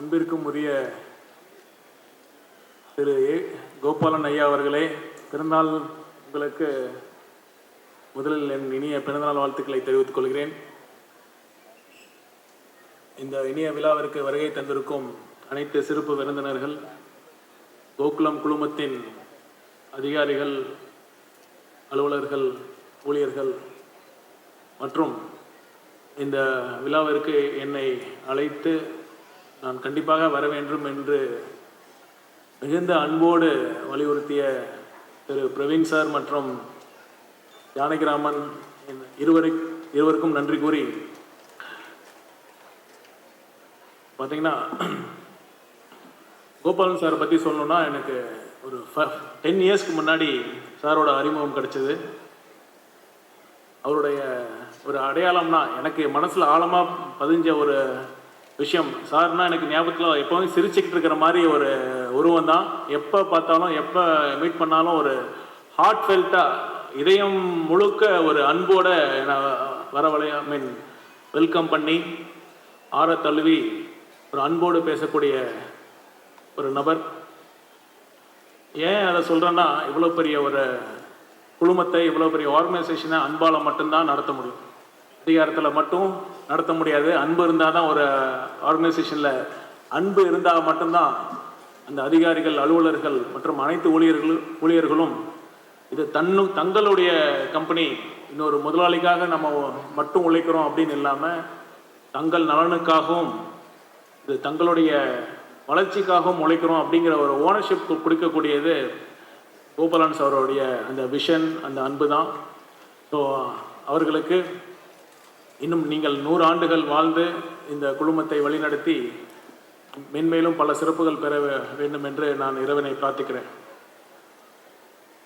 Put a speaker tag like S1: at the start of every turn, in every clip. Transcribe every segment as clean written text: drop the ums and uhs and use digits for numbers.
S1: அன்பிற்கும் உரிய திரு கோபாலன் ஐயா அவர்களே, பிறந்தநாள் உங்களுக்கு முதலில் என் இனிய பிறந்தநாள் வாழ்த்துக்களை தெரிவித்துக் கொள்கிறேன். இந்த இனிய விழாவிற்கு வருகை தந்திருக்கும் அனைத்து சிறப்பு விருந்தினர்கள், கோகுலம் குழுமத்தின் அதிகாரிகள், அலுவலர்கள், ஊழியர்கள் மற்றும் இந்த விழாவிற்கு என்னை அழைத்து நான் கண்டிப்பாக வர வேண்டும் என்று மிகுந்த அன்போடு வலியுறுத்திய திரு பிரவீன் சார் மற்றும் ஜானகிராமன் இருவருக்கும் நன்றி கூறி, பார்த்தீங்கன்னா கோபாலன் சாரை பற்றி சொல்லணுன்னா எனக்கு ஒரு 10 இயர்ஸ்க்கு முன்னாடி சாரோட அறிமுகம் கிடைச்சது. அவருடைய ஒரு அடையாளம்னா எனக்கு மனசில் ஆழமாக பதிஞ்ச ஒரு விஷயம், சார்னா எனக்கு ஞாபகத்தில் எப்போவும் சிரிச்சுக்கிட்டு இருக்கிற மாதிரி ஒரு உருவம் தான். எப்போ பார்த்தாலும் எப்போ மீட் பண்ணாலும் ஒரு ஹார்ட் ஃபெல்ட்டாக இதயம் முழுக்க ஒரு அன்போட வெல்கம் பண்ணி ஆற தழுவி ஒரு அன்போடு பேசக்கூடிய ஒரு நபர். ஏன் அதை சொல்கிறேன்னா, இவ்வளோ பெரிய ஒரு குழுமத்தை, இவ்வளோ பெரிய ஆர்கனைசேஷனை அன்பால் மட்டும்தான் நடத்த முடியும். அதிகாரத்தில் மட்டும் நடத்த முடியாது. அன்பு இருந்தால் தான் ஒரு ஆர்கனைசேஷனில் அன்பு இருந்தால் மட்டும்தான் அந்த அதிகாரிகள், அலுவலர்கள் மற்றும் அனைத்து ஊழியர்களும் இது தங்களுடைய கம்பெனி, இன்னொரு முதலாளிக்காக நம்ம மட்டும் உழைக்கிறோம் அப்படின்னு இல்லாமல் தங்கள் நலனுக்காகவும் இது தங்களுடைய வளர்ச்சிக்காகவும் உழைக்கிறோம் அப்படிங்கிற ஒரு ஓனர்ஷிப் கொடுக்கக்கூடியது கோபாலன் சாரோடைய அந்த விஷன், அந்த அன்பு தான். ஸோ அவர்களுக்கு இன்னும் நீங்கள் 100 ஆண்டுகள் வாழ்ந்து இந்த குழுமத்தை வழிநடத்தி மென்மேலும் பல சிறப்புகள் பெற வேண்டும் என்று நான் இறைவனை பிரார்த்திக்கிறேன்.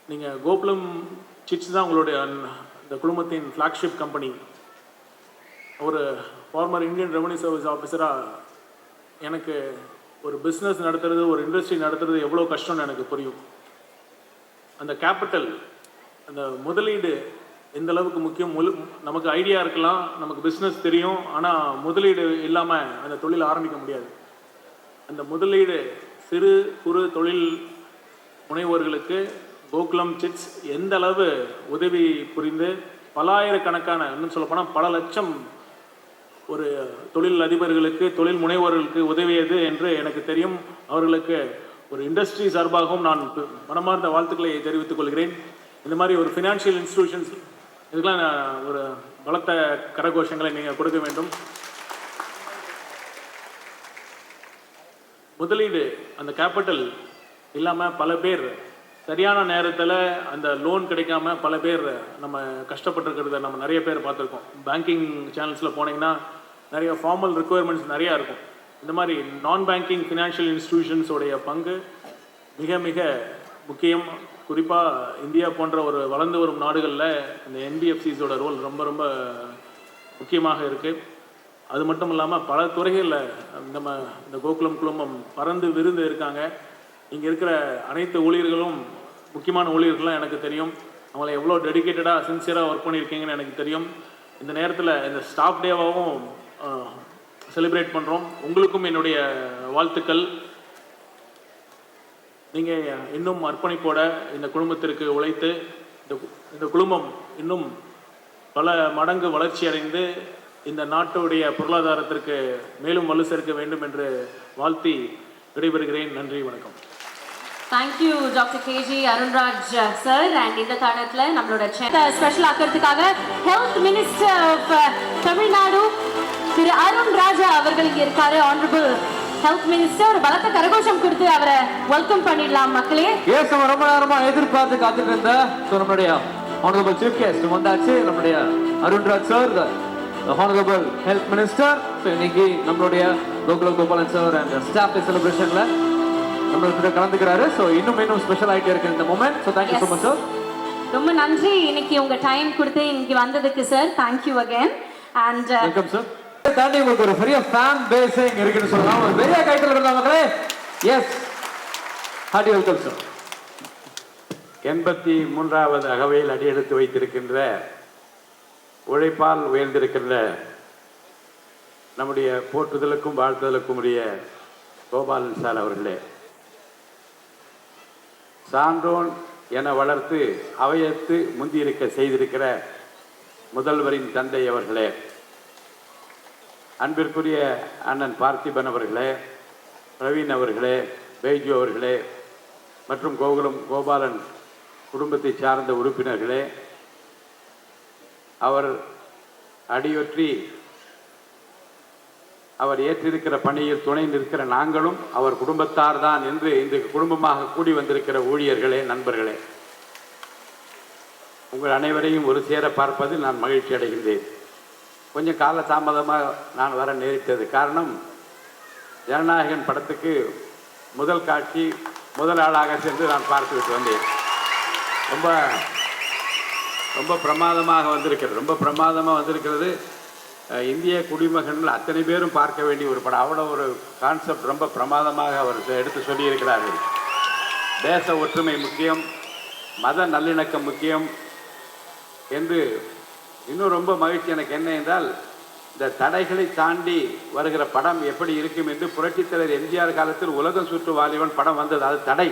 S1: நீங்கள் கோகுலம் சிட்ஸ் தான் உங்களுடைய இந்த குழுமத்தின் ஃப்ளாக்ஷிப் கம்பெனி. ஒரு ஃபார்மர் இந்தியன் ரெவன்யூ சர்வீஸ் ஆஃபீஸராக எனக்கு ஒரு பிஸ்னஸ் நடத்துறது, ஒரு இண்டஸ்ட்ரி நடத்துறது எவ்வளோ கஷ்டம்னு எனக்கு புரியும். அந்த கேபிட்டல், அந்த முதலீடு எந்த அளவுக்கு முக்கியம். நமக்கு ஐடியா இருக்கலாம், நமக்கு பிஸ்னஸ் தெரியும், ஆனால் முதலீடு இல்லாமல் அந்த தொழில் ஆரம்பிக்க முடியாது. அந்த முதலீடு சிறு குறு தொழில் முனைவோர்களுக்கு கோகுலம் சிட்ஸ் எந்த அளவு உதவி புரிந்து பலாயிரக்கணக்கான, இன்னும் சொல்லப்போனால் பல லட்சம் ஒரு தொழில் அதிபர்களுக்கு, தொழில் முனைவோர்களுக்கு உதவியது என்று எனக்கு தெரியும். அவர்களுக்கு ஒரு இண்டஸ்ட்ரி சார்பாகவும் நான் மனமார்ந்த வாழ்த்துக்களை தெரிவித்துக் கொள்கிறேன். இந்த மாதிரி ஒரு ஃபினான்ஷியல் இன்ஸ்டிடியூஷன்ஸ் இதுக்கெல்லாம் ஒரு பலத்த கரகோஷங்களை நீங்கள் கொடுக்க வேண்டும். முதலீடு, அந்த கேபிட்டல் இல்லாமல் பல பேர் சரியான நேரத்தில் அந்த லோன் கிடைக்காம பல பேர் நம்ம கஷ்டப்பட்டுருக்கிறத நம்ம நிறைய பேர் பார்த்துருக்கோம். பேங்கிங் சேனல்ஸில் போனீங்கன்னா நிறைய ஃபார்மல் ரிக்குவயர்மெண்ட்ஸ் நிறையா இருக்கும். இந்த மாதிரி நான் பேங்கிங் ஃபினான்ஷியல் இன்ஸ்டிடியூஷன்ஸோடைய பங்கு மிக மிக முக்கியம். குறிப்பாக இந்தியா போன்ற ஒரு வளர்ந்து வரும் நாடுகளில் இந்த NBFCஸோட ரோல் ரொம்ப ரொம்ப முக்கியமாக இருக்குது. அது மட்டும் இல்லாமல் பல துறைகளில் நம்ம இந்த கோகுலம் குழுமம் பறந்து விருந்து இருக்காங்க. இங்கே இருக்கிற அனைத்து ஊழியர்களும், முக்கியமான ஊழியர்கள்லாம் எனக்கு தெரியும். அவங்கள எவ்வளோ டெடிக்கேட்டடாக சின்சியராக ஒர்க் பண்ணியிருக்கீங்கன்னு எனக்கு தெரியும். இந்த நேரத்தில் இந்த ஸ்டாஃப் டேவாகவும் செலிப்ரேட் பண்ணுறோம். உங்களுக்கும் என்னுடைய வாழ்த்துக்கள். நீங்கள் இன்னும் அர்ப்பணிப்போட இந்த குடும்பத்திற்கு உழைத்து இந்த குடும்பம் இன்னும் பல மடங்கு வளர்ச்சி அடைந்து இந்த நாட்டுடைய பொருளாதாரத்திற்கு மேலும் வலு சேர்க்க வேண்டும் என்று வாழ்த்தி விடைபெறுகிறேன். நன்றி, வணக்கம்.
S2: Thank you doctor KG Arunraj sir. And இந்த தருணத்தில் நம்மளோட ஸ்பெஷல் ஆக்கிறதுக்காக health minister of Tamil Nadu Thiru Arun Raja அவர்கள் இங்கே இருக்காரு. ஆனரபிள் ஹெல்த் மினிஸ்டர், ஒரு பலத்த கரகோஷம் கொடுத்து அவரை வெல்கம் பண்ணிடலாம் மக்களே.
S3: எஸ், நம்ம ரொம்ப நேரமா எதிர்பார்த்து காத்துட்டு இருந்த நம்மளுடைய ஆனரபிள் சீஃப் கெஸ்ட் வந்தாச்சு, நம்மளுடைய Arunraj sir, honourable health minister. இன்னைக்கு நம்மளுடைய கோபாலன் சார் அண்ட் ஸ்டாஃப் செலிப்ரேஷன்ல நம்மளுக்கு கலந்துக்கிறாரு. ஸோ இன்னும் ஸ்பெஷல் ஆகிட்டே இருக்கு இந்த moment. So thank you so much sir.
S2: ரொம்ப நன்றி இன்னைக்கு உங்க டைம் கொடுத்து இன்னைக்கு வந்ததுக்கு சார். Thank you again. And
S3: welcome sir. தாண்டி உங்களுக்கு ஒரு பெரிய ஃபேன் பேஸ் இங்க இருக்குன்னு சொல்லலாம். ஒரு பெரிய கைத்தல் இருந்தா மக்களே. Yes, hearty welcome sir.
S4: 83வது அகவையில் அடியெடுத்து வைத்திருக்கின்ற, உழைப்பால் உயர்ந்திருக்கின்ற, நம்முடைய போற்றுதலுக்கும் வாழ்த்துதலுக்கும் உரிய கோபாலன் சார் அவர்களே, சான்றோன் என வளர்த்து அவையத்து முந்தியிருக்க செய்திருக்கிற முதல்வரின் தந்தை அவர்களே, அன்பிற்குரிய அண்ணன் பார்த்திபன் அவர்களே, பிரவீன் அவர்களே, பைஜு அவர்களே மற்றும் கோபாலன் குடும்பத்தை சார்ந்த உறுப்பினர்களே, அவர் அடியொற்றி அவர் ஏற்றிருக்கிற பணியில் துணை நிற்கிற நாங்களும் அவர் குடும்பத்தார் தான் என்று இன்றைக்கு குடும்பமாக கூடி வந்திருக்கிற ஊழியர்களே, நண்பர்களே, உங்கள் அனைவரையும் ஒரு சேர பார்ப்பதில் நான் மகிழ்ச்சி அடைகின்றேன். கொஞ்சம் கால தாமதமாக நான் வர நேரிட்டது. காரணம், ஜனநாயகன் படத்துக்கு முதல் காட்சி முதல் ஆளாக சென்று நான் பார்த்துவிட்டு வந்தேன். ரொம்ப ரொம்ப பிரமாதமாக வந்திருக்கிறது. இந்திய குடிமகன்கள் அத்தனை பேரும் பார்க்க வேண்டிய ஒரு படம். அவ்வளோ ஒரு கான்செப்ட் ரொம்ப பிரமாதமாக அவர் எடுத்து சொல்லியிருக்கிறார்கள். தேச ஒற்றுமை முக்கியம், மத நல்லிணக்கம் முக்கியம் என்று. இன்னும் ரொம்ப மகிழ்ச்சி எனக்கு என்ன என்றால், இந்த தடைகளை தாண்டி வருகிற படம் எப்படி இருக்கும் என்று புரட்சித் தலைவர் எம்ஜிஆர் காலத்தில் உலகம் சுற்று வாலிபன் படம் வந்தது. அது தடை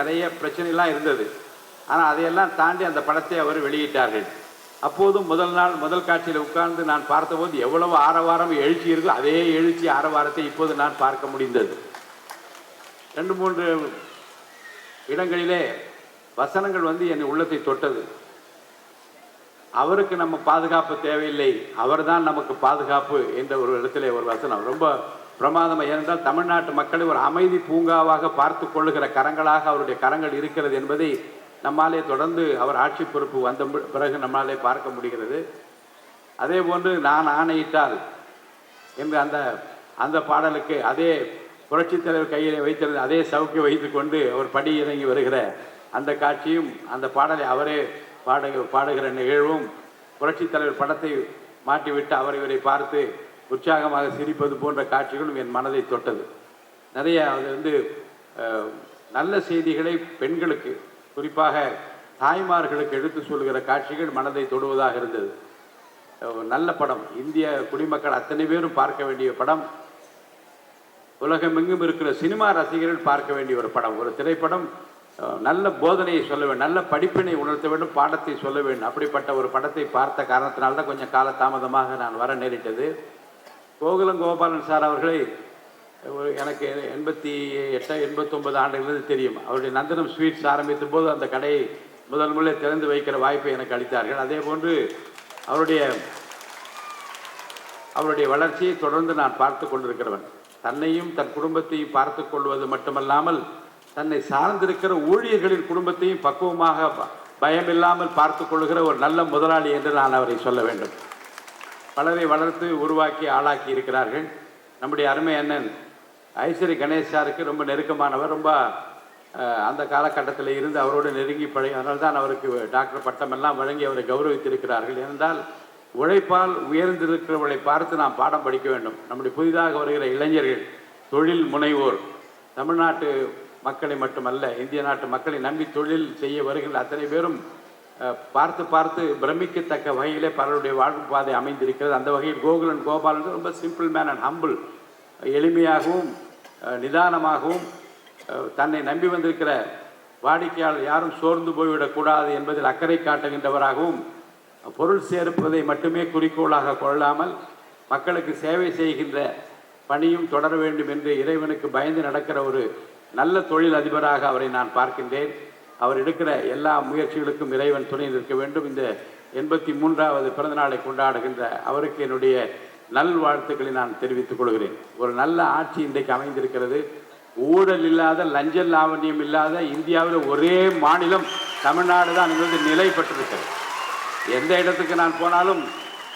S4: நிறைய பிரச்சனைலாம் இருந்தது. ஆனால் அதையெல்லாம் தாண்டி அந்த படத்தை அவர் வெளியிட்டார்கள். அப்போதும் முதல் காட்சியில் உட்கார்ந்து நான் பார்த்தபோது எவ்வளவு ஆரவாரம் எழுச்சி இருக்கோ அதே எழுச்சி ஆரவாரத்தை இப்போது நான் பார்க்க முடிந்தது. 2-3 இடங்களிலே வசனங்கள் என் உள்ளத்தை தொட்டது. அவருக்கு நம்ம பாதுகாப்பு தேவையில்லை, அவர்தான் நமக்கு பாதுகாப்பு என்ற ஒரு இடத்திலே ஒரு வசனம் ரொம்ப பிரமாதமாக. ஏனென்றால் தமிழ்நாட்டு மக்களை ஒரு அமைதி பூங்காவாக பார்த்து கொள்ளுகிற கரங்களாக அவருடைய கரங்கள் இருக்கிறது என்பதை நம்மாலே தொடர்ந்து அவர் ஆட்சி பொறுப்பு வந்த பிறகு நம்மாலே பார்க்க முடிகிறது. அதே போன்று நான் ஆணையிட்டால் என்று அந்த பாடலுக்கு அதே புரட்சித் தலைவர் கையில் வைத்திருந்த அதே சவுக்கை வைத்து கொண்டு அவர் படி இறங்கி வருகிற அந்த காட்சியும், அந்த பாடலை அவரே பாடுகிற நிகழ்வும், புரட்சித் தலைவர் படத்தை மாட்டிவிட்டு அவர் இவரை பார்த்து உற்சாகமாக சிரிப்பது போன்ற காட்சிகளும் என் மனதை தொட்டது. நிறைய அது நல்ல செய்திகளை பெண்களுக்கு, குறிப்பாக தாய்மார்களுக்கு எடுத்து சொல்கிற காட்சிகள் மனதை தொடுவதாக இருந்தது. நல்ல படம். இந்திய குடிமக்கள் அத்தனை பேரும் பார்க்க வேண்டிய படம். உலகமெங்கும் இருக்கிற சினிமா ரசிகர்கள் பார்க்க வேண்டிய ஒரு படம். ஒரு திரைப்படம் நல்ல போதனையை சொல்ல வேண்டும், நல்ல படிப்பினை உணர்த்த வேண்டும், பாடத்தை சொல்ல வேண்டும். அப்படிப்பட்ட ஒரு படத்தை பார்த்த காரணத்தினால்தான் கொஞ்சம் கால தாமதமாக நான் வர நேரிட்டது. கோபாலன் சார் அவர்களை எனக்கு 88-89 ஆண்டுகளிலிருந்து தெரியும். அவருடைய நந்தனம் ஸ்வீட்ஸ் ஆரம்பித்த போது அந்த கடையை முதல் முறை திறந்து வைக்கிற வாய்ப்பை எனக்கு அளித்தார்கள். அதே போன்று அவருடைய வளர்ச்சியை தொடர்ந்து நான் பார்த்து கொண்டிருக்கிறவன். தன்னையும் தன் குடும்பத்தையும் பார்த்து கொள்வது மட்டுமல்லாமல் தன்னை சார்ந்திருக்கிற ஊழியர்களின் குடும்பத்தையும் பக்குவமாக பயமில்லாமல் பார்த்து கொள்கிற ஒரு நல்ல முதலாளி என்று நான் அவரை சொல்ல வேண்டும். பலரை வளர்த்து உருவாக்கி ஆளாக்கி இருக்கிறார்கள். நம்முடைய அருமை அண்ணன் ஐஸ்வரி கணேஷாருக்கு ரொம்ப நெருக்கமானவர். ரொம்ப அந்த காலகட்டத்தில் இருந்து அவரோடு நெருங்கி பழகி, அதனால்தான் அவருக்கு டாக்டர் பட்டமெல்லாம் வழங்கி அவரை கௌரவித்திருக்கிறார்கள். ஏனென்றால் உழைப்பால் உயர்ந்திருக்கிறவர்களை பார்த்து நாம் பாடம் படிக்க வேண்டும். நம்முடைய புதிதாக வருகிற இளைஞர்கள், தொழில் முனைவோர், தமிழ்நாட்டு மக்களை மட்டுமல்ல இந்திய நாட்டு மக்களை நம்பி தொழில் செய்ய வருகின்ற அத்தனை பேரும் பார்த்து பிரமிக்கத்தக்க வகையிலே பலருடைய வாழ்வு பாதை அமைந்திருக்கிறது. அந்த வகையில் கோபாலன் ரொம்ப சிம்பிள் மேன் அண்ட் ஹம்பிள், எளிமையாகவும் நிதானமாகவும் தன்னை நம்பி வந்திருக்கிற வாடிக்கையாளர் யாரும் சோர்ந்து போய்விடக்கூடாது என்பதில் அக்கறை காட்டுகின்றவராகவும், பொருள் சேர்ப்பதை மட்டுமே குறிக்கோளாக கொள்ளாமல் மக்களுக்கு சேவை செய்கின்ற பணியும் தொடர வேண்டும் என்று இறைவனுக்கு பயந்து நடக்கிற ஒரு நல்ல தொழில் அதிபராக அவரை நான் பார்க்கின்றேன். அவர் எடுக்கிற எல்லா முயற்சிகளுக்கும் இறைவன் துணை நிற்க வேண்டும். இந்த 83வது பிறந்த நாளை கொண்டாடுகின்ற அவருக்கு என்னுடைய நல்வாழ்த்துக்களை நான் தெரிவித்துக் கொள்கிறேன். ஒரு நல்ல ஆட்சி இன்றைக்கு அமைந்திருக்கிறது. ஊழல் இல்லாத, லஞ்ச லாவண்யம் இல்லாத இந்தியாவில் ஒரே மாநிலம் தமிழ்நாடு தான் என்பது நிலை பெற்றிருக்கிறது. எந்த இடத்துக்கு நான் போனாலும்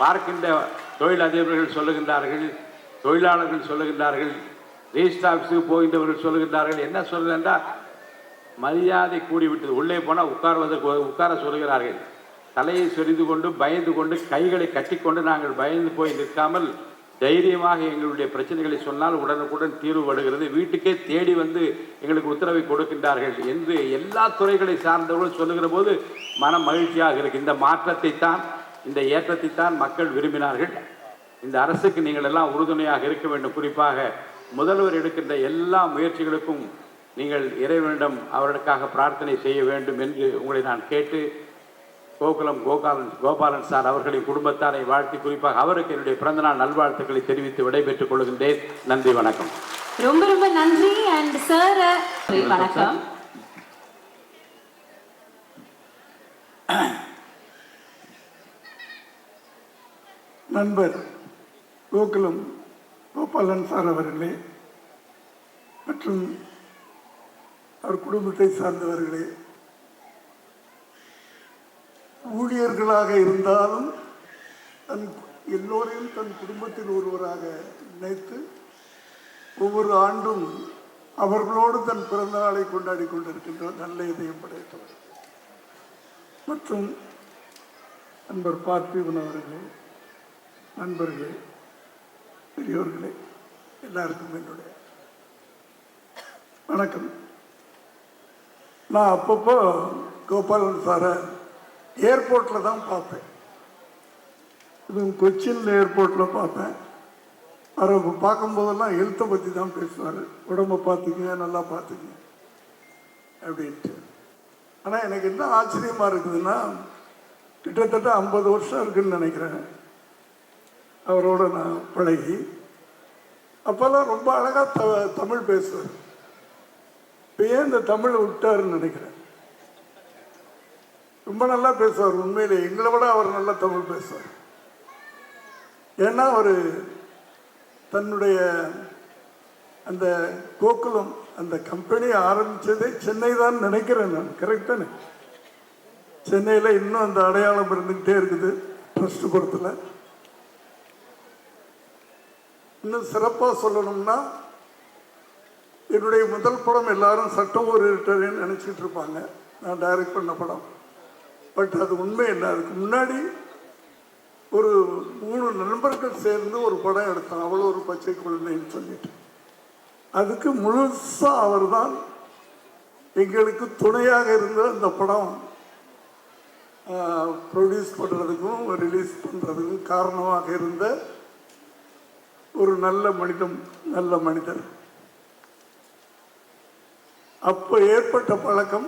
S4: பார்க்கின்ற தொழில் அதிபர்கள் சொல்லுகின்றார்கள், தொழிலாளர்கள் சொல்லுகின்றார்கள், ரெஜிஸ்டர் ஆஃபீஸுக்கு போகின்றவர்கள் சொல்லுகின்றார்கள். என்ன சொல்லுகின்றால் மரியாதை கூடிவிட்டது. உள்ளே போனால் உட்கார சொல்லுகிறார்கள். தலையை சொரிந்து கொண்டு பயந்து கொண்டு கைகளை கட்டிக்கொண்டு நாங்கள் பயந்து போய் நிற்காமல் தைரியமாக எங்களுடைய பிரச்சனைகளை சொன்னால் உடனுக்குடன் தீர்வு வருகிறது. வீட்டுக்கே தேடி வந்து எங்களுக்கு உத்தரவை கொடுக்கின்றார்கள் என்று எல்லா துறைகளை சார்ந்தவர்கள் சொல்லுகிற போது மனம் மகிழ்ச்சியாக இருக்கு. இந்த மாற்றத்தை தான், இந்த ஏற்றத்தை தான் மக்கள் விரும்பினார்கள். இந்த அரசுக்கு நீங்கள் எல்லாம் உறுதுணையாக இருக்க வேண்டும். குறிப்பாக முதல்வர் எடுக்கின்ற எல்லா முயற்சிகளுக்கும் நீங்கள் இறைவனிடம் அவர்களுக்காக பிரார்த்தனை செய்ய வேண்டும் என்று உங்களை நான் கேட்டு கோகுலம் கோபாலன் சார் அவர்களின் குடும்பத்தாரை வாழ்த்தி குறிப்பாக அவருக்கு என்னுடைய பிறந்தநாள் நல்வாழ்த்துக்களை தெரிவித்து விடைபெற்றுக் கொள்கின்றேன். நன்றி, வணக்கம்.
S2: ரொம்ப ரொம்ப நன்றி. அண்ட் சார் வணக்கம்.
S5: நண்பர் கோகுலம் கோபாலன் சார் அவர்களே மற்றும் அவர் குடும்பத்தை சார்ந்தவர்களே, ஊழியர்களாக இருந்தாலும் எல்லோரையும் தன் குடும்பத்தில் ஒருவராக நினைத்து ஒவ்வொரு ஆண்டும் அவர்களோடு தன் பிறந்த நாளை கொண்டாடி கொண்டிருக்கின்ற நல்ல இதயம் படைத்தவர் மற்றும் நண்பர் பார்த்திபன் அவர்களே, நண்பர்களே, பெரியோர்களே, எல்லாருக்கும் என்னுடைய வணக்கம். நான் அப்பப்போ கோபாலன் சாரை ஏர்போர்ட்டில் தான் பார்ப்பேன். கொச்சின் ஏர்போர்ட்டில் பார்ப்பேன். அவரை பார்க்கும்போதெல்லாம் ஹெல்த்தை பற்றி தான் பேசுவார். உடம்பை பார்த்துக்குங்க, நல்லா பார்த்துக்குங்க அப்படின்ட்டு. ஆனால் எனக்கு என்ன ஆச்சரியமாக இருக்குதுன்னா, கிட்டத்தட்ட 50 வருஷம் இருக்குதுன்னு நினைக்கிறேன் அவரோட நான் பழகி. அப்போல்லாம் ரொம்ப அழகாக தமிழ் பேசுவார். இப்போ ஏன் இந்த தமிழை விட்டாருன்னு நினைக்கிறேன். ரொம்ப நல்லா பேசுவார். உண்மையிலே எங்களை விட அவர் நல்லா தமிழ் பேசுவார். ஏன்னா அவர் தன்னுடைய அந்த கோகுலம் அந்த கம்பெனி ஆரம்பித்ததே சென்னை தான் நினைக்கிறேன் நான். கரெக்ட் தானே? சென்னையில் இன்னும் அந்த அடையாளம் இருந்துக்கிட்டே இருக்குது. ட்ரஸ்ட் படத்தில் இன்னும் சிறப்பாக சொல்லணும்னா, என்னுடைய முதல் படம் எல்லாரும் சட்டம் ஒரு ரிட்டர்ன்னு நினச்சிட்டு இருப்பாங்க. நான் டைரக்ட் பண்ண படம். பட் அது உண்மை இல்லை. அதுக்கு முன்னாடி ஒரு 3 நண்பர்கள் சேர்ந்து ஒரு படம் எடுத்தோம், அவ்வளோ ஒரு பச்சை குழந்தைன்னு சொல்லிட்டு. அதுக்கு முழுசாக அவர் தான் எங்களுக்கு துணையாக இருந்த அந்த படம் ப்ரொடியூஸ் பண்ணுறதுக்கும் ரிலீஸ் பண்ணுறதுக்கும் காரணமாக இருந்த ஒரு நல்ல மனிதர். அப்போ ஏற்பட்ட பழக்கம்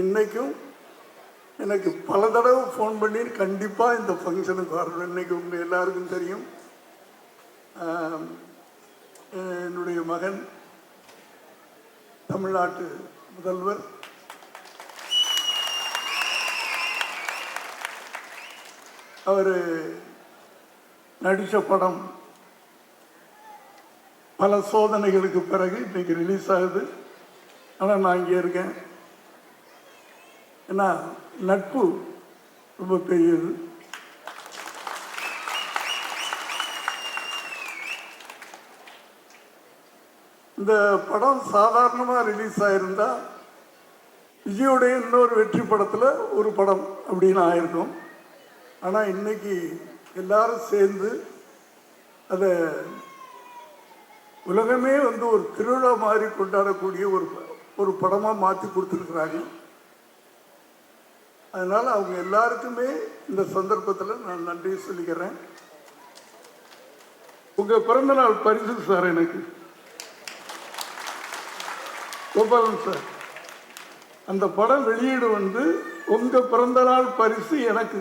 S5: இன்னைக்கும் எனக்கு பல தடவை ஃபோன் பண்ணி கண்டிப்பாக இந்த ஃபங்க்ஷனுக்கு வரணும். இன்னைக்கு உங்கள் எல்லாருக்கும் தெரியும், என்னுடைய மகன் தமிழ்நாட்டு முதல்வர் அவர் நடித்த படம் பல சோதனைகளுக்கு பிறகு இன்னைக்கு ரிலீஸ் ஆகுது. ஆனால் நான் இங்கே இருக்கேன். ஏன்னா நட்பு ரொம்ப பெரியது. இந்த படம் சாதாரணமாக ரிலீஸ் ஆகிருந்தா விஜயோடைய இன்னொரு வெற்றி படத்தில் ஒரு படம் அப்படின்னு ஆயிருக்கும். ஆனால் இன்னைக்கு எல்லாரும் சேர்ந்து அதை உலகமே ஒரு திருவிழா மாதிரி கொண்டாடக்கூடிய ஒரு படமாக மாற்றி கொடுத்துருக்குறாங்க. அதனால் அவங்க எல்லாருக்குமே இந்த சந்தர்ப்பத்தில் நான் நன்றி சொல்லிக்கிறேன். உங்கள் பிறந்தநாள் பரிசு சார் எனக்கு கோபாலன் சார், அந்த படம் வெளியீடு உங்கள் பிறந்தநாள் பரிசு எனக்கு.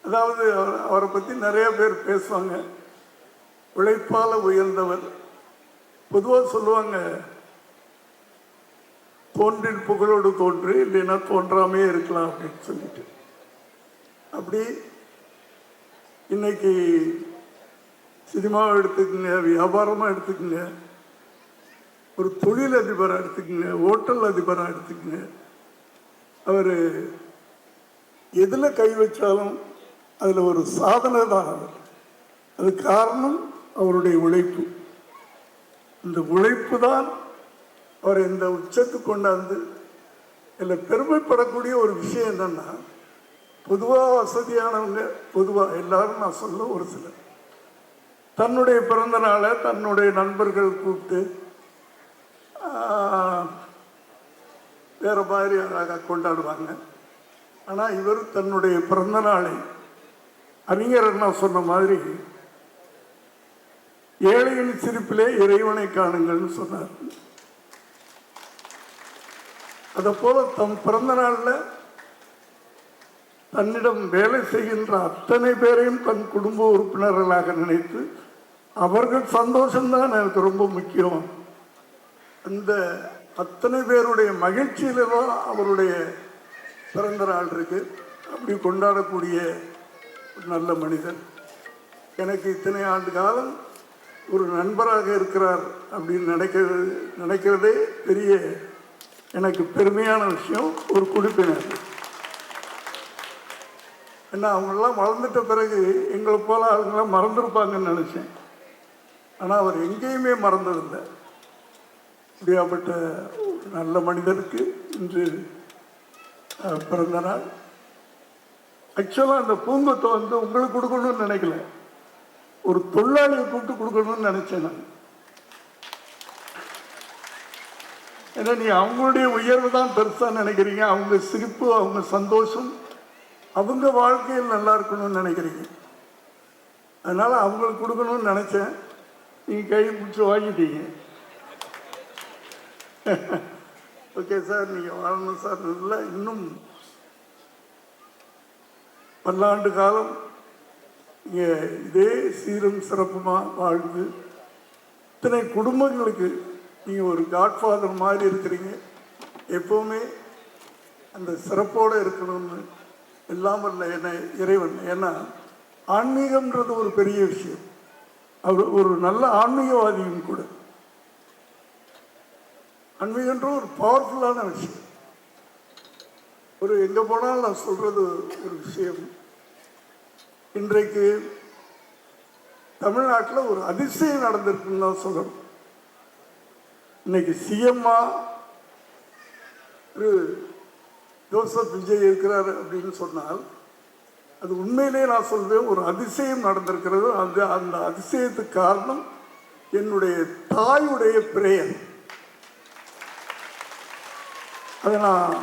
S5: அதாவது அவரை பற்றி நிறைய பேர் பேசுவாங்க. உழைப்பால் உயர்ந்தவர். பொதுவாக சொல்லுவாங்க, தோன்றில் புகழோடு தோன்று, இல்லைன்னா தோன்றாமே இருக்கலாம் அப்படின்னு சொல்லிட்டு. அப்படி இன்னைக்கு சினிமாவை எடுத்துக்கங்க, வியாபாரமாக எடுத்துக்கங்க, ஒரு தொழில் அதிபராக எடுத்துக்கங்க, ஹோட்டல் அதிபராக எடுத்துக்கங்க, அவர் எதில் கை வச்சாலும் அதில் ஒரு சாதனை தான் அவர். அது காரணம் அவருடைய உழைப்பு. இந்த உழைப்பு தான் அவர் இந்த உச்சத்துக்கு கொண்டாந்து. இதில் பெருமைப்படக்கூடிய ஒரு விஷயம் என்னன்னா, பொதுவாக வசதியானவங்க, பொதுவாக எல்லாரும் நான் சொல்ல ஒரு சிலர் தன்னுடைய பிறந்த நாளை தன்னுடைய நண்பர்கள் கூப்பிட்டு வேறு மாதிரி அழகாக கொண்டாடுவாங்க. ஆனால் இவர் தன்னுடைய பிறந்த நாளை அறிஞர் அண்ணா சொன்ன மாதிரி ஏழையின் சிரிப்பிலே இறைவனை காணுங்கள்னு சொன்னார். அதை போல தம் பிறந்த நாளில் தன்னிடம் வேலை செய்கின்ற அத்தனை பேரையும் தன் குடும்ப உறுப்பினர்களாக நினைத்து அவர்கள் சந்தோஷம்தான் எனக்கு ரொம்ப முக்கியம். அந்த அத்தனை பேருடைய மகிழ்ச்சியில தான் அவருடைய பிறந்த நாள் இருக்கு. அப்படி கொண்டாடக்கூடிய ஒரு நல்ல மனிதர். எனக்கு இத்தனை ஆண்டு காலம் ஒரு நண்பராக இருக்கிறார் அப்படின்னு நினைக்கிறதே பெரிய எனக்கு பெருமையான விஷயம். ஒரு குடிப்பினர், ஏன்னா அவங்களெல்லாம் வளர்ந்துட்ட பிறகு எங்களை போல அவங்களாம் மறந்துருப்பாங்கன்னு நினச்சேன். ஆனால் அவர் எங்கேயுமே மறந்ததில்லை. இப்படியாப்பட்ட ஒரு நல்ல மனிதருக்கு இன்று பிறந்த நாள். ஆக்சுவலாக அந்த பூங்கொத்தை வந்து உங்களுக்கு கொடுக்கணும்னு நினைக்கல, ஒரு தொழிலாளியை கூப்பிட்டு கொடுக்கணும்னு நினைச்சேன் நான். ஏன்னா நீ அவங்களுடைய உயர்வு தான் பெருசாக நினைக்கிறீங்க, அவங்க சிரிப்பு, அவங்க சந்தோஷம், அவங்க வாழ்க்கையில் நல்லா இருக்கணும்னு நினைக்கிறீங்க. அதனால அவங்களுக்கு கொடுக்கணும்னு நினைச்சேன். நீங்கள் கை பிடிச்சி வாங்கிட்டீங்க. ஓகே சார், நீங்கள் வாழணும் சார். நல்லா இன்னும் பல்லாண்டு காலம் இங்கே இதே சீரும் சிறப்புமாக வாழ்ந்து இத்தனை குடும்பங்களுக்கு நீங்கள் ஒரு காட்ஃபாதர் மாதிரி இருக்கிறீங்க. எப்போவுமே அந்த சிறப்போடு இருக்கணும்னு எல்லாம் இல்லை என்ன இறைவன். ஏன்னா ஆன்மீகம்ன்றது ஒரு பெரிய விஷயம். அவர் ஒரு நல்ல ஆன்மீகவாதியும் கூட. ஆன்மீகன்ற ஒரு பவர்ஃபுல்லான விஷயம். ஒரு எங்கே போனாலும் நான் சொல்கிறது ஒரு விஷயம். இன்றைக்கு தமிழ்நாட்டில் ஒரு அதிசயம் நடந்திருக்குன்னு தான் சொல்லணும். இன்னைக்கு சிஎம்மா திரு ஜோசப் விஜய் இருக்கிறார் அப்படின்னு சொன்னால் அது உண்மையிலே நான் சொல்வேன் ஒரு அதிசயம் நடந்திருக்கிறது. அந்த அதிசயத்துக்கு காரணம் என்னுடைய தாயுடைய பிரேயர். அதை நான்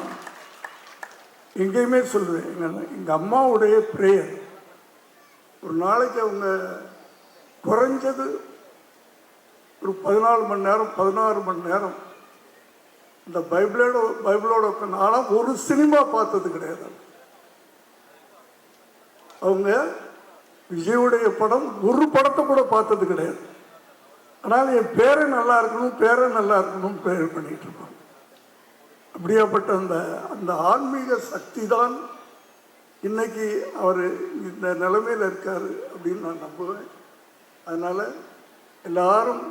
S5: எங்கேயுமே சொல்லுவேன். எங்கள் அம்மாவுடைய பிரேயர். ஒரு நாளைக்கு அவங்க குறைஞ்சது ஒரு 14 மணி நேரம் 16 மணி நேரம் இந்த பைபிளோட நானும் ஒரு சினிமா பார்த்தது கிடையாது. அவங்க விஜயுடைய படம் ஒரு படத்தை கூட பார்த்தது கிடையாது. ஆனால் என் பேரை நல்லா இருக்கணும் ப்ரேயர் பண்ணிட்டு இருப்பாங்க. அப்படியாப்பட்ட அந்த ஆன்மீக சக்தி தான் இன்னைக்கு அவர் இந்த நிலைமையில் இருக்காரு அப்படின்னு நான் நம்புவேன். அதனால் எல்லாரும்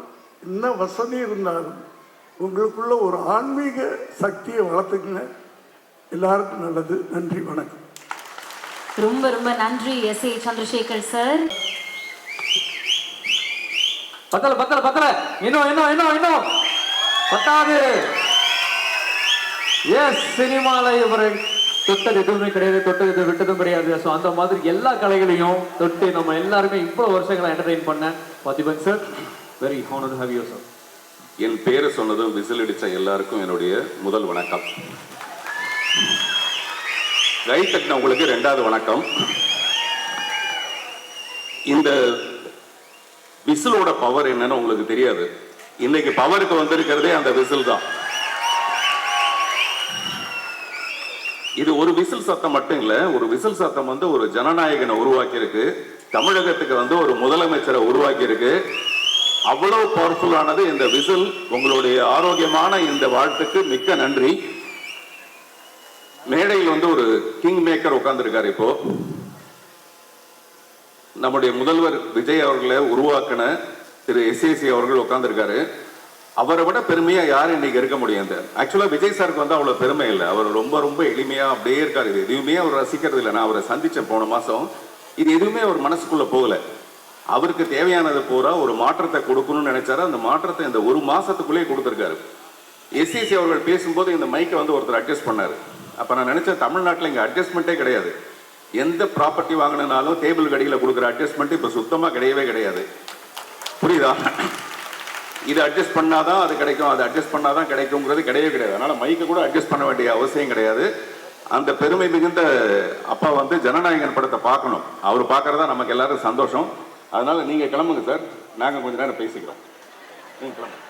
S5: என்ன வசதி இருந்தாலும் உங்களுக்குள்ள ஒரு ஆன்மீக சக்தியை வளர்த்துக்குங்க. எல்லாருக்கும் நல்லது. நன்றி, வணக்கம்.
S2: ரொம்ப ரொம்ப நன்றி எஸ்.ஏ. சந்திரசேகர் சார்.
S3: பத்தல இன்னும் பத்தாது. எஸ், சினிமால இவரை தொட்டது எதுவுமே கிடையாது, தொட்டது விட்டதும் கிடையாது. ஸோ அந்த மாதிரி எல்லா கலைகளையும் தொட்டு நம்ம எல்லாருமே இவ்வளோ வருஷங்களை என்டர்டெயின் பண்ண Parthiban sir, very honour to have you sir.
S6: என் பேரை சொன்னதும் விசில் அடித்த எல்லாருக்கும் என்னுடைய முதல் வணக்கம். கை தட்டின உங்களுக்கு 2வது வணக்கம். இந்த விசிலோட பவர் என்னன்னு உங்களுக்கு தெரியாது. இன்னைக்கு பவருக்கு வந்திருக்கிறதே அந்த விசில் தான். இது ஒரு விசில் சத்தம் மட்டும் இல்ல, ஒரு விசில் சத்தம் வந்து ஒரு ஜனநாயகனை உருவாக்கி இருக்கு, தமிழகத்துக்கு வந்து ஒரு முதலமைச்சரை உருவாக்கி இருக்கு. அவ்வளவு பவர்ஃபுல்லானது இந்த விசில். உங்களுடைய ஆரோக்கியமான இந்த வாழ்த்துக்கு மிக்க நன்றி. மேடையில் வந்து ஒரு கிங் மேக்கர் உட்கார்ந்துருக்காரு. இப்போ நம்முடைய முதல்வர் விஜய் அவர்களை உருவாக்கின திரு எஸ்.ஏ.சி அவர்கள் உட்கார்ந்துருக்காரு. அவரை விட பெருமையா யாரும் இன்னைக்கு இருக்க முடியாது. ஆக்சுவலா விஜய் சாருக்கு வந்து அவ்வளவு பெருமை இல்லை. அவர் ரொம்ப ரொம்ப எளிமையா அப்படியே இருக்காரு. இது எதுவுமே அவர் ரசிக்கிறது இல்லை. நான் அவரை சந்திச்சேன் போன மாசம். இது எதுவுமே அவர் மனசுக்குள்ள போகல. அவருக்கு தேவையானது பூரா ஒரு மாற்றத்தை கொடுக்கணும்னு நினைச்சாரு. அந்த மாற்றத்தை இந்த ஒரு மாசத்துக்குள்ளேயே கொடுத்துருக்காரு. எஸ்.ஏ.சி அவர்கள் பேசும்போது இந்த மைக்கை வந்து ஒருத்தர் அட்ஜஸ்ட் பண்ணாரு. அப்ப நான் நினைச்சேன், தமிழ்நாட்டில் இங்க அட்ஜஸ்ட்மெண்ட்டே கிடையாது. எந்த ப்ராப்பர்ட்டி வாங்கினாலும் டேபிள் கடியில் கொடுக்குற அட்ஜஸ்ட்மெண்ட் இப்ப சுத்தமா கிடையவே கிடையாது. புரியுதா? இது அட்ஜஸ்ட் பண்ணாதான் அது கிடைக்கும், அது அட்ஜஸ்ட் பண்ணாதான் கிடைக்கும்ங்கிறது கிடையவே கிடையாது. அதனால மைக்கை கூட அட்ஜஸ்ட் பண்ண வேண்டிய அவசியம் கிடையாது. அந்த பெருமை மிகுந்த அப்பா வந்து ஜனநாயகன் படத்தை பார்க்கணும். அவர் பார்க்கறதா நமக்கு எல்லாரும் சந்தோஷம். அதனால நீங்க கிளம்புங்க சார், நாங்க கொஞ்ச நேரம் பேசிக்கிறோம். நீங்க கிளம்புங்க.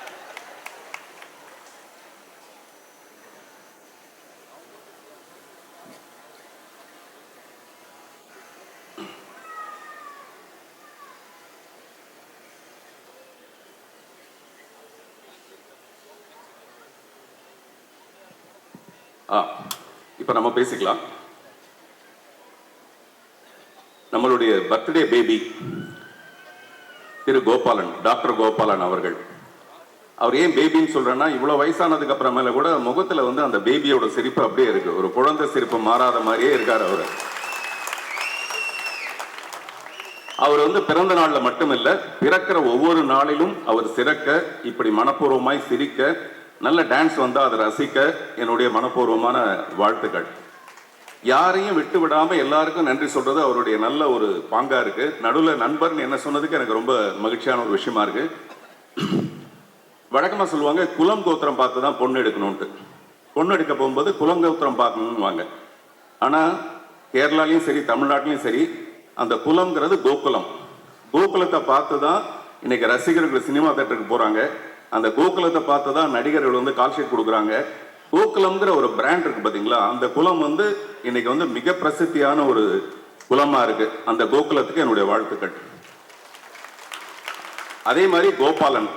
S6: இப்ப நம்ம பேசிக்கலாம். நம்மளுடைய பர்த்டே பேபி திரு கோபாலன், டாக்டர் கோபாலன் அவர்கள். அவர் ஏன் பேபின்னு சொல்றேன்னா, இவ்வளவு வயசானதுக்கு அப்புறமேல கூட முகத்துல வந்து அந்த பேபியோட சிரிப்பு அப்படியே இருக்கு. ஒரு குழந்தை சிரிப்பு மாறாத மாதிரியே இருக்காரு அவரு. அவர் வந்து பிறந்த நாள்ல மட்டுமில்ல, பிறக்கிற ஒவ்வொரு நாளிலும் அவர் சிறக்க, இப்படி மனப்பூர்வமாய் சிரிக்க, நல்ல டான்ஸ் வந்தா அதை ரசிக்க என்னுடைய மனப்பூர்வமான வாழ்த்துக்கள். யாரையும் விட்டு விடாம எல்லாருக்கும் நன்றி சொல்றது அவருடைய நல்ல ஒரு பாங்கா இருக்கு. நடுவில் நண்பர்னு என்ன சொன்னதுக்கு எனக்கு ரொம்ப மகிழ்ச்சியான ஒரு விஷயமா இருக்கு. வழக்கமா சொல்லுவாங்க குலம் கோத்திரம் பார்த்து தான் பொண்ணு எடுக்கணும்ட்டு. பொண்ணு எடுக்க போகும்போது குலம் கோத்திரம் பார்க்கணும்னுவாங்க. ஆனா கேரளாலையும் சரி தமிழ்நாட்டிலையும் சரி அந்த குலம்ங்கிறது கோகுலம். கோகுலத்தை பார்த்து தான் இன்னைக்கு ரசிகர்கள் சினிமா தேட்டருக்கு போறாங்க. அந்த கோகுலத்தை பார்த்து தான் நடிகர்கள் வந்து கால்ஷீட் கொடுக்குறாங்க. கோகுலம்ங்கிற ஒரு பிராண்ட் இருக்கு பாத்தீங்களா, அந்த குலம் வந்து இன்னைக்கு வந்து மிக பிரசித்தியான ஒரு குலமா இருக்கு. அந்த கோகுலத்துக்கு என்னுடைய வாழ்த்துக்கள். அதே மாதிரி கோபாலன்,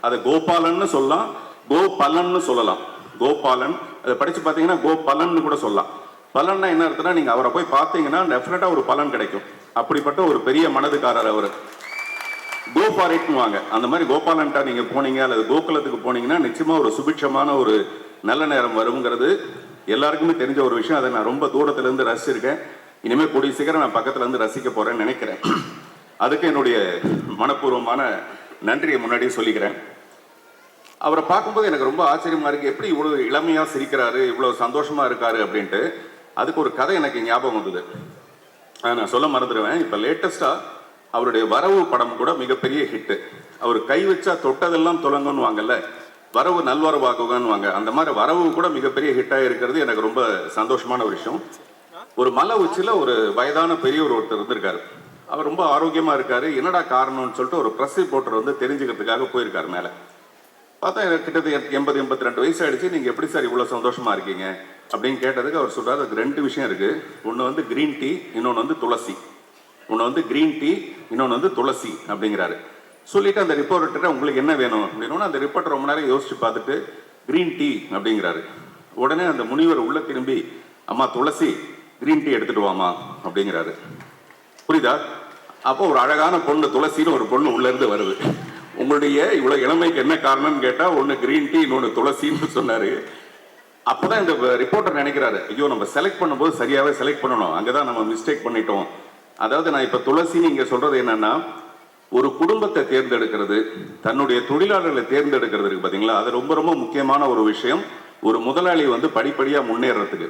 S6: அது கோபாலன்னு சொல்லலாம், கோபலன்னு சொல்லலாம். கோபாலன் அதை படிச்சு பார்த்தீங்கன்னா கோபலன்னு கூட சொல்லலாம். பலன்னா என்ன அர்த்தம்னா, நீங்க அவரை போய் பார்த்தீங்கன்னா டெஃபினட்டா ஒரு பலன் கிடைக்கும். அப்படிப்பட்ட ஒரு பெரிய மனதுக்காரர் அவர். Go for இட்னுவாங்க. அந்த மாதிரி கோபாலன்ட்டா நீங்க போனீங்க அல்லது கோகுலத்துக்கு போனீங்கன்னா நிச்சயமா ஒரு சுபிட்சமான ஒரு நல்ல நேரம் வருங்கிறது எல்லாருக்குமே தெரிஞ்ச ஒரு விஷயம். அதை நான் ரொம்ப தூரத்துல இருந்து ரசிச்சிருக்கேன். இனிமேல் கூடிய சீக்கிரம் நான் பக்கத்துல இருந்து ரசிக்க போறேன்னு நினைக்கிறேன். அதுக்கு என்னுடைய மனப்பூர்வமான நன்றியை முன்னாடியே சொல்லிக்கிறேன். அவரை பார்க்கும்போது எனக்கு ரொம்ப ஆச்சரியமா இருக்கு, எப்படி இவ்வளவு இளமையா சிரிக்கிறாரு, இவ்வளவு சந்தோஷமா இருக்காரு அப்படின்ட்டு. அதுக்கு ஒரு கதை எனக்கு ஞாபகம் வந்தது, நான் சொல்ல மறந்துடுவேன். இப்ப லேட்டஸ்டா அவருடைய வரவு படம் கூட மிகப்பெரிய ஹிட்டு. அவர் கை வச்சா தொட்டதெல்லாம் துலங்கன்னு வாங்கல்ல, வரவு நல்வரவாக்குவான்னு வாங்க, அந்த மாதிரி வரவு கூட மிகப்பெரிய ஹிட்டாக இருக்கிறது எனக்கு ரொம்ப சந்தோஷமான ஒரு விஷயம். ஒரு மலை உச்சியில் ஒரு வயதான பெரியவர் ஒருத்தர் இருந்திருக்காரு. அவர் ரொம்ப ஆரோக்கியமா இருக்காரு. என்னடா காரணம்னு சொல்லிட்டு ஒரு பிரஸ் ரிப்போர்ட்டர் வந்து தெரிஞ்சுக்கிறதுக்காக போயிருக்காரு. மேலே பார்த்தா கிட்டத்தட்ட 82 வயசு ஆயிடுச்சு. நீங்க எப்படி சார் இவ்வளவு சந்தோஷமா இருக்கீங்க அப்படின்னு கேட்டதுக்கு அவர் சொல்றாரு, அதுக்கு 2 விஷயம் இருக்கு. ஒன்று வந்து கிரீன் டீ, இன்னொன்று வந்து துளசி. ஒன்று வந்து கிரீன் டீ, இன்னொன்று வந்து துளசி அப்படிங்கிறாரு. சொல்லிட்டு அந்த ரிப்போர்ட்டர் உங்களுக்கு என்ன வேணும் அப்படின்னா, அந்த ரிப்போர்ட்டர் ரொம்ப நேரம் யோசிச்சு பார்த்துட்டு கிரீன் டீ அப்படிங்கிறாரு. உடனே அந்த முனிவர் உள்ள திரும்பி, அம்மா துளசி கிரீன் டீ எடுத்துட்டு வாமா அப்படிங்கிறாரு. புரியுதா? அப்போ ஒரு அழகான பொண்ணு துளசின்னு ஒரு பொண்ணு உள்ள இருந்து வருது. உங்களுடைய இவ்வளவு இளமைக்கு என்ன காரணம்னு கேட்டா, ஒன்னு கிரீன் டீ, இன்னொன்னு துளசின்னு சொன்னாரு. அப்பதான் இந்த ரிப்போர்ட்டர் நினைக்கிறாரு, ஐயோ நம்ம செலக்ட் பண்ணும்போது சரியாவே செலக்ட் பண்ணணும், அங்கதான் நம்ம மிஸ்டேக் பண்ணிட்டோம். அதாவது நான் இப்ப துளசி நீங்க சொல்றது என்னன்னா, ஒரு குடும்பத்தை தேர்ந்தெடுக்கிறது, தன்னுடைய தொழிலாளர்களை தேர்ந்தெடுக்கிறது இருக்கு பாத்தீங்களா, அது ரொம்ப ரொம்ப முக்கியமான ஒரு விஷயம். ஒரு முதலாளி வந்து படிப்படியா முன்னேறதுக்கு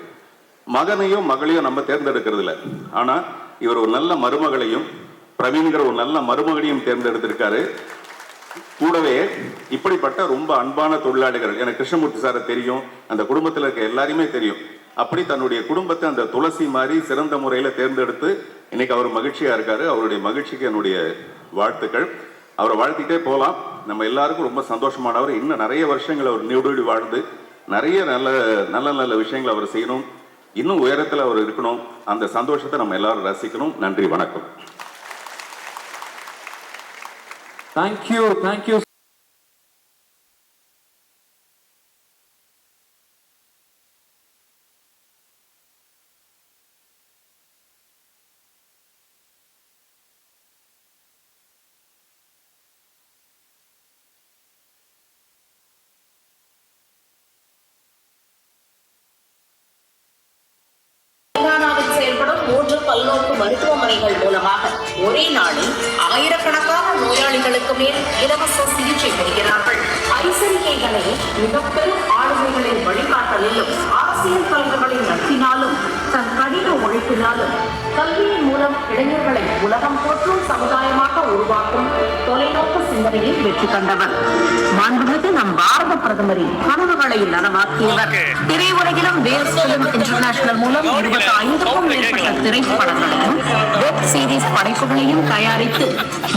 S6: மகனையோ மகளையோ நம்ம தேர்ந்தெடுக்கிறது இல்லை. ஆனா இவர் ஒரு நல்ல மருமகளையும், பிரவீன்கிற ஒரு நல்ல மருமகனையும் தேர்ந்தெடுத்திருக்காரு. கூடவே இப்படிப்பட்ட ரொம்ப அன்பான தொழிலாளிகள், எனக்கு கிருஷ்ணமூர்த்தி சாரை தெரியும், அந்த குடும்பத்தில் இருக்க எல்லாரையுமே தெரியும். அப்படி தன்னுடைய குடும்பத்தை அந்த துளசி மாதிரி சிறந்த முறையில தேர்ந்தெடுத்து இன்னைக்கு அவர் மகிழ்ச்சியா இருக்காரு. அவருடைய மகிழ்ச்சிக்கு என்னுடைய வாழ்த்துக்கள். அவரை வாழ்த்திட்டே போகலாம். நம்ம எல்லாருக்கும் ரொம்ப சந்தோஷமானவர். இன்னும் நிறைய வருஷங்கள் அவர் நீடூழி வாழ்ந்து நிறைய நல்ல நல்ல நல்ல விஷயங்கள் அவர் செய்யணும். இன்னும் உயரத்தில் அவர் இருக்கணும். அந்த சந்தோஷத்தை நம்ம எல்லாரும் ரசிக்கணும். நன்றி, வணக்கம்.
S3: தேங்க்யூ.
S7: செயல்படும் 3 பல்நோக்கு மருத்துவமனைகள் மூலமாக ஒரே நாளில் ஆயிரக்கணக்கான நோயாளிகளுக்கு மேல் இலவச சிகிச்சை பெறுகிறார்கள். ஐசரிக்கைகளை மிகப்பெரும் ஆளுமைகளின் வழிகாட்டலிலும் அரசியல் தலைவர்களின் நட்பினாலும் தன் கடின உழைப்பினாலும் கல்வியின் மூலம் இளைஞர்களை உலகம் போற்றும் சமுதாயமாக உருவாக்கும் தொலைநோக்கு சிந்தனையை வெற்றி கண்டவர். மாண்புமிகு நம் பாரத பிரதமரின் கனவுகளை நனவாக்கியவர். திரையுலகிலும் வேல்ஸ் பிலிம் இன்டர்நேஷனல் மூலம் 25க்கும் மேற்பட்ட திரைப்படங்களையும் வெப் சீரிஸ் படைப்புகளையும் தயாரித்து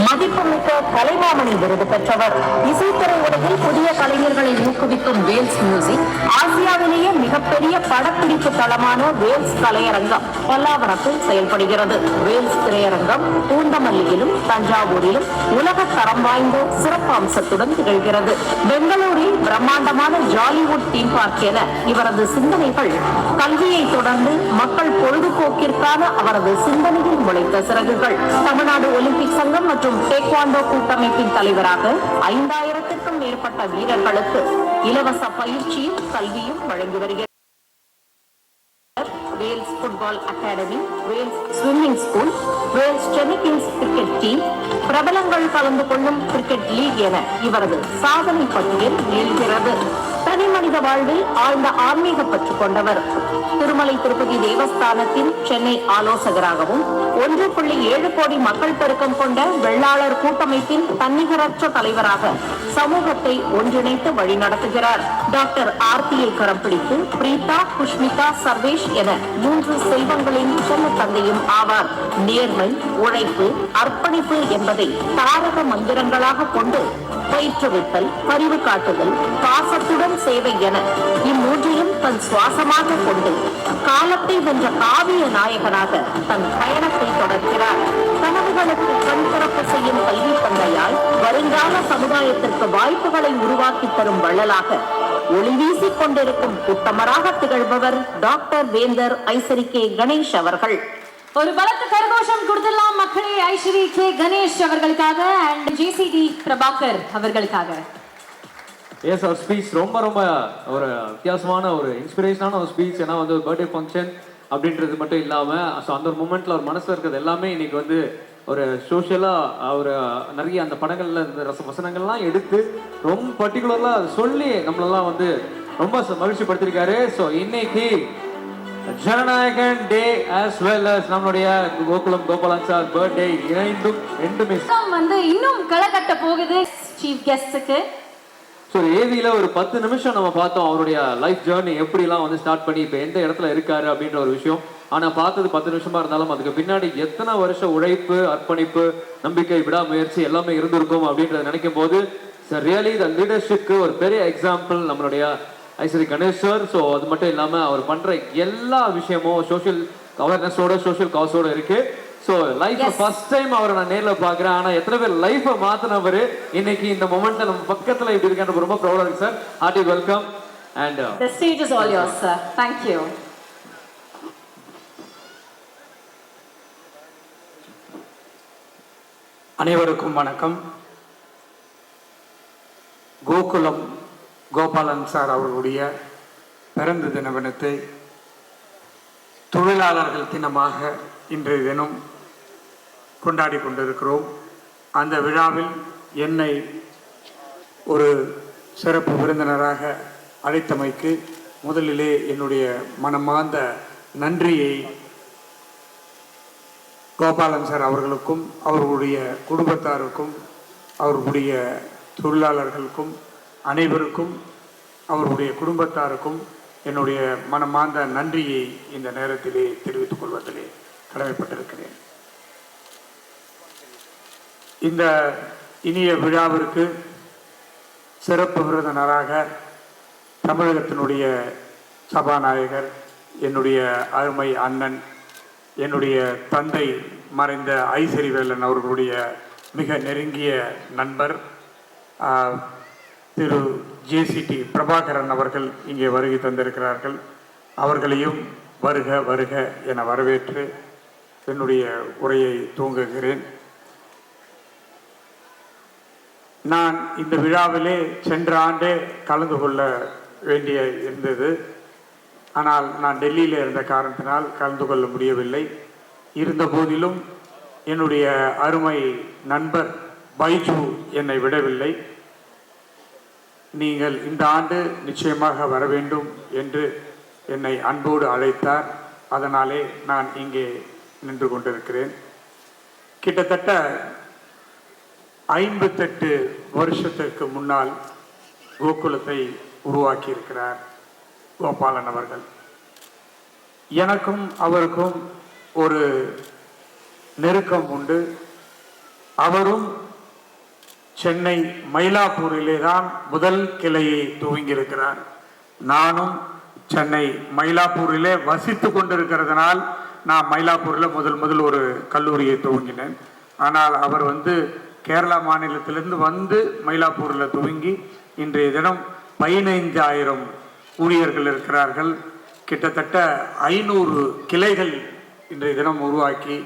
S7: மதிப்புமிக்க கலைமாமணி விருது பெற்றவர். இசைத்துறை உலகில் புதிய கலைஞர்களை ஊக்குவிக்கும் வேல்ஸ் மியூசிக் ஆசியாவிலேயே மிகப்பெரிய படப்பிடிப்பு தளமான வேல்ஸ் கலையரங்கம் பல்லாவரத்தில் செயல்படுகிறது. வேல்ஸ் திரையரங்கம் பூந்தமல்லியிலும் தஞ்சாவூரிலும் உலக தரம் வாய்ந்த சிறப்பு அம்சத்துடன் திகழ்கிறது. பெங்களூரில் பிரம்மாண்டமான ஜாலிவுட் தீம் பார்க் என இவரது சிந்தனைகள் கல்வியை தொடர்ந்து மக்கள் பொழுதுபோக்கிற்கான அவரது சிந்தனையில் முளைத்த சிறகுகள். தமிழ்நாடு ஒலிம்பிக் சங்கம் மற்றும் டேக்வாண்டோ கூட்டமைப்பின் தலைவராக 5000க்கும் மேற்பட்ட வீரர்களுக்கு இலவச பயிற்சியும் கல்வியும் வழங்கி வருகிறது. Vels football academy, Vels swimming school, Vels Chennai Kings cricket team, பிரபலங்கள் கலந்து கொள்ளும் கிரிக்கெட் லீக் என இவரது சாதனை பட்டியல் நீள்கிறது. தனி மனித வாழ்வில் ஆழ்ந்த ஆன்மீக பற்று கொண்டவர். திருமலை திருப்பதி தேவஸ்தானத்தின் சென்னை ஆலோசகராகவும் 1.7 கோடி மக்கள் பெருக்கம் கொண்ட வெள்ளாளர் கூட்டமைப்பின் தன்னிகரற்ற தலைவராக சமூகத்தை ஒன்றிணைத்து வழிநடத்துகிறார். டாக்டர் ஆர்த்தியை கரம் பிடித்து பிரீதா, குஷ்மிதா, சர்வேஷ் என 3 செல்வங்களின் செல்ல தந்தையும் ஆவார். நேர்மை, உழைப்பு, அர்ப்பணிப்பு என்பதை தாரக மந்திரங்களாக கொண்டு பயிற்றுவித்தல், பரிவு காட்டுதல், பாசத்துடன் சேவை என இம்மூன்றையும் தன் சுவாசமாக கொண்டு காலத்தை வென்ற காவிய நாயகனாக தன் பயணத்தை தொடர்கிறார். கனவுகளுக்கு கண் திறப்பு செய்யும் கல்வி தந்தையால் வருங்கால சமுதாயத்திற்கு வாய்ப்புகளை உருவாக்கி தரும் வள்ளலாக ஒளி வீசிக் கொண்டிருக்கும் உத்தமராக திகழ்பவர் டாக்டர் வேந்தர் ஐசரி கே கணேஷ் அவர்கள்.
S2: ஒரு பலத்த கரகோஷம் கொடுத்துடலாம் மக்களே ஐஸ்வரி கே கணேஷ் அவர்களுக்காக அண்ட் ஜிசிடி பிரபாகர் அவர்களுக்காக.
S3: எஸ், அவர் ஸ்பீச் ரொம்ப ரொம்ப ஒரு வித்தியாசமான ஒரு இன்ஸ்பிரேஷனான ஒரு ஸ்பீச். ஏன்னா வந்து பர்த்டே ஃபங்க்ஷன் அப்படின்றது மட்டும் இல்லாமல் ஸோ அந்த ஒரு மூமெண்ட்டில் ஒரு மனசில் இருக்கிறது எல்லாமே இன்னைக்கு வந்து ஒரு சோஷியலாக ஒரு நிறைய அந்த படங்களில் இந்த வசனங்கள்லாம் எடுத்து ரொம்ப பர்டிகுலராக அதை சொல்லி நம்மளெல்லாம் வந்து ரொம்ப மகிழ்ச்சி படுத்திருக்காரு. ஸோ இன்னைக்கு ஜனநாயகன் டே as well as நம்மளுடைய கோகுலம் கோபாலன் சார் பர்த்டே இணைந்தும் ரெண்டுமே
S2: வந்து இன்னும் களகட்ட போகுது சீஃப் கெஸ்டுக்கு.
S3: ஸோ ஏவியில் ஒரு 10 நிமிஷம் நம்ம பார்த்தோம் அவருடைய லைஃப் ஜேர்னி எப்படிலாம் வந்து ஸ்டார்ட் பண்ணி இப்போ எந்த இடத்துல இருக்காரு அப்படின்ற ஒரு விஷயம். ஆனால் பார்த்தது 10 நிமிஷமா இருந்தாலும் அதுக்கு பின்னாடி எத்தனை வருஷம் உழைப்பு, அர்ப்பணிப்பு, நம்பிக்கை, விடாமுயற்சி எல்லாமே இருந்திருக்கும் அப்படின்றத நினைக்கும் போது ரியலி த லீடர்ஷிப்க்கு ஒரு பெரிய எக்ஸாம்பிள் நம்மளுடைய ஐஸ்வரி கணேஷ் சார். ஸோ அது மட்டும் இல்லாமல் அவர் பண்ணுற எல்லா விஷயமும் சோஷியல் அவேர்னஸோட சோஷியல் காஸோட இருக்கு. ஸோ லைஃப் ஃபர்ஸ்ட் டைம் அவரை நான் நேரில் பார்க்குறேன். ஆனால் எத்தனை பேர் லைஃப்பை மாற்றினவர் இன்னைக்கு இந்த மொமெண்ட்டை நம்ம பக்கத்தில் இப்படி இருக்கான்னு ரொம்ப ப்ரௌடாக இருக்கு sir. Hearty welcome and
S2: the stage is all yours sir. Thank you.
S8: அனைவருக்கும் வணக்கம். கோகுலம் கோபாலன் சார் அவர்களுடைய பிறந்த தினத்தை தொழிலாளர்கள் தினமாக இன்றைய தினம் கொண்டாடி கொண்டிருக்கிறோம். அந்த விழாவில் என்னை ஒரு சிறப்பு விருந்தினராக அழைத்தமைக்கு முதலிலே என்னுடைய மனமார்ந்த நன்றியை கோபாலன் சார் அவர்களுக்கும் அவர்களுடைய குடும்பத்தாருக்கும் அவர்களுடைய தொழிலாளர்களுக்கும் அனைவருக்கும் அவர்களுடைய குடும்பத்தாருக்கும் என்னுடைய மனமார்ந்த நன்றியை இந்த நேரத்திலே தெரிவித்துக் கொள்வதிலே கடமைப்பட்டிருக்கிறேன். இந்த இனிய விழாவிற்கு சிறப்பு விருந்தினராக தமிழகத்தினுடைய சபாநாயகர், என்னுடைய அருமை அண்ணன், என்னுடைய தந்தை மறைந்த ஐசரி வேலன் அவர்களுடைய மிக நெருங்கிய நண்பர் திரு ஜேசிடி பிரபாகரன் அவர்கள் இங்கே வருகை தந்திருக்கிறார்கள். அவர்களையும் வருக வருக என வரவேற்று என்னுடைய உரையை துவங்குகிறேன். நான் இந்த விழாவிலே சென்ற ஆண்டே கலந்து கொள்ள வேண்டிய இருந்தது. ஆனால் நான் டெல்லியில் இருந்த காரணத்தினால் கலந்து கொள்ள முடியவில்லை. இருந்த போதிலும் என்னுடைய அருமை நண்பர் பைஜு என்னை விடவில்லை. நீங்கள் இந்த ஆண்டு நிச்சயமாக வர வேண்டும் என்று என்னை அன்போடு அழைத்தார். அதனாலே நான் இங்கே நின்று கொண்டிருக்கிறேன். கிட்டத்தட்ட 58 வருஷத்திற்கு முன்னால் கோகுலத்தை உருவாக்கி இருக்கிறார் கோபாலன் அவர்கள். எனக்கும் அவருக்கும் ஒரு நெருக்கம் உண்டு. அவரும் சென்னை மயிலாப்பூரிலே தான் முதல் கிளையை துவங்கியிருக்கிறார். நானும் சென்னை மயிலாப்பூரிலே வசித்து கொண்டிருக்கிறதுனால் நான் மயிலாப்பூரில் முதல் ஒரு கல்லூரியை துவங்கினேன். ஆனால் அவர் கேரளா மாநிலத்திலிருந்து மயிலாப்பூரில் துவங்கி இன்றைய தினம் 15,000 ஊழியர்கள் இருக்கிறார்கள். கிட்டத்தட்ட 500 கிளைகள் இன்றைய தினம் உருவாக்கி,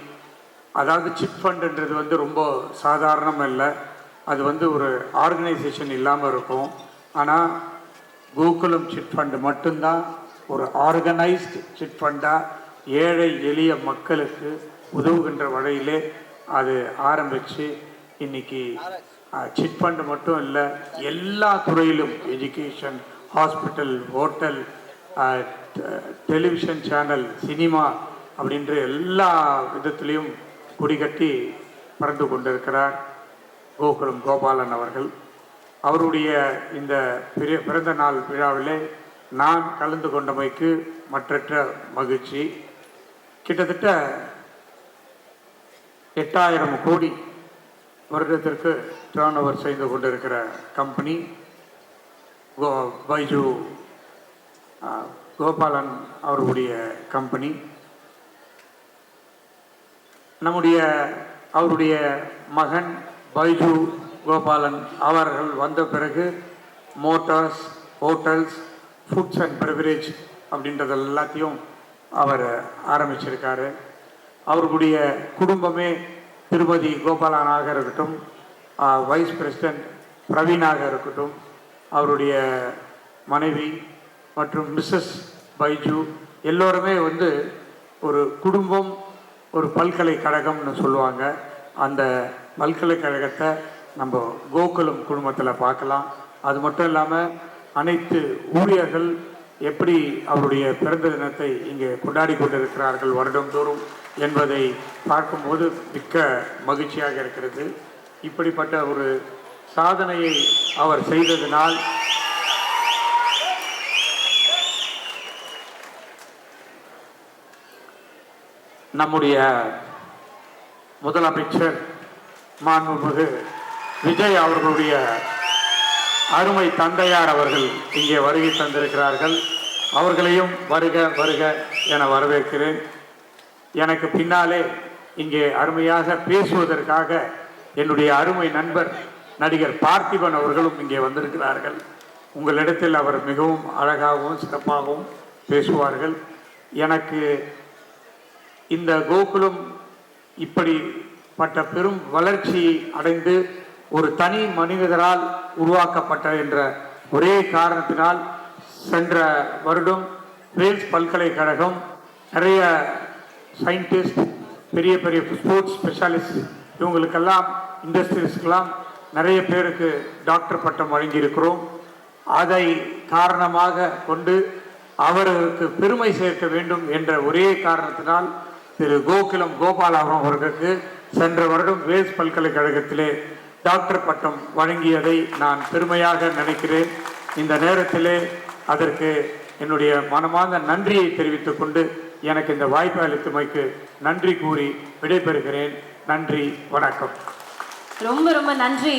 S8: அதாவது சிட் ஃபண்டுன்றது ரொம்ப சாதாரணம் இல்லை. அது ஒரு ஆர்கனைசேஷன் இல்லாமல் இருக்கும். ஆனால் கோகுலம் சிட் ஃபண்டு மட்டும்தான் ஒரு ஆர்கனைஸ்டு சிட் ஃபண்டாக ஏழை எளிய மக்களுக்கு உதவுகின்ற வகையிலே அது ஆரம்பித்து இன்னைக்கு சிட் ஃபண்டு மட்டும் இல்லை, எல்லா துறையிலும் education, hospital, hotel, television channel, cinema அப்படின்ற எல்லா விதத்திலையும் கொடிகட்டி பறந்து கொண்டிருக்கிறார் கோகுலம் கோபாலன் அவர்கள். அவருடைய இந்த பிறந்த நாள் விழாவிலே நான் கலந்து கொண்டமைக்கு மற்றற்ற மகிழ்ச்சி. கிட்டத்தட்ட 8,000 கோடி வருடத்திற்கு டர்ன் ஓவர் செய்து கொண்டிருக்கிற கம்பெனி பைஜு கோபாலன் அவருடைய கம்பெனி. அவருடைய மகன் பைஜு கோபாலன் அவர்கள் வந்த பிறகு Motors, hotels, foods and beverage அப்படின்றது எல்லாத்தையும் அவர் ஆரம்பிச்சிருக்காரு. அவருடைய குடும்பமே திருமதி கோபாலனாக இருக்கட்டும், வைஸ் பிரசிடென்ட் பிரவீனாக இருக்கட்டும், அவருடைய மனைவி மற்றும் மிஸ்ஸஸ் பைஜு எல்லோருமே ஒரு குடும்பம், ஒரு பல்கலைக்கழகம்னு சொல்லுவாங்க. அந்த பல்கலைக்கழகத்தை நம்ம கோகுலம் குடும்பத்தில் பார்க்கலாம். அது மட்டும் இல்லாமல் அனைத்து ஊழியர்கள் எப்படி அவருடைய பிறந்த தினத்தை இங்கே கொண்டாடி கொண்டிருக்கிறார்கள் வருடந்தோறும் என்பதை பார்க்கும்போது மிக்க மகிழ்ச்சியாக இருக்கிறது. இப்படிப்பட்ட ஒரு சாதனையை அவர் செய்ததினால் நம்முடைய முதலமைச்சர் மாண்புமிகு விஜய் அவர்களுடைய அருமை தந்தையார் அவர்கள் இங்கே வருகை தந்திருக்கிறார்கள். அவர்களையும் வருக வருக என வரவேற்கிறேன். எனக்கு பின்னாலே இங்கே அருமையாக பேசுவதற்காக என்னுடைய அருமை நண்பர் நடிகர் பார்த்திபன் அவர்களும் இங்கே வந்திருக்கிறார்கள். உங்களிடத்தில் அவர் மிகவும் அழகாகவும் சிறப்பாகவும் பேசுவார்கள். எனக்கு இந்த கோகுலம் இப்படிப்பட்ட பெரும் வளர்ச்சி அடைந்து ஒரு தனி மனிதரால் உருவாக்கப்பட்ட என்ற ஒரே காரணத்தினால் சென்ற வருடம் வேல்ஸ் பல்கலைக்கழகம் நிறைய சயின்டிஸ்ட், பெரிய பெரிய ஸ்போர்ட்ஸ் ஸ்பெஷாலிஸ்ட், இவங்களுக்கெல்லாம் இண்டஸ்ட்ரீஸ்க்கெல்லாம் நிறைய பேருக்கு டாக்டர் பட்டம் வழங்கியிருக்கிறோம். அதை காரணமாக கொண்டு அவர்களுக்கு பெருமை சேர்க்க வேண்டும் என்ற ஒரே காரணத்தினால் திரு கோகுலம் கோபாலன் அவர்களுக்கு சென்ற வருடம் வேல்ஸ் பல்கலைக்கழகத்திலே டாக்டர் பட்டம் வழங்கியதை நான் பெருமையாக நினைக்கிறேன். இந்த நேரத்திலே அதற்கு என்னுடைய மனமார்ந்த நன்றியை தெரிவித்துக் கொண்டு எனக்கு இந்த வாய்ப்பு அளித்தமைக்கு நன்றி கூறி விடைபெறுகிறேன். நன்றி, வணக்கம்.
S2: ரொம்ப ரொம்ப நன்றி.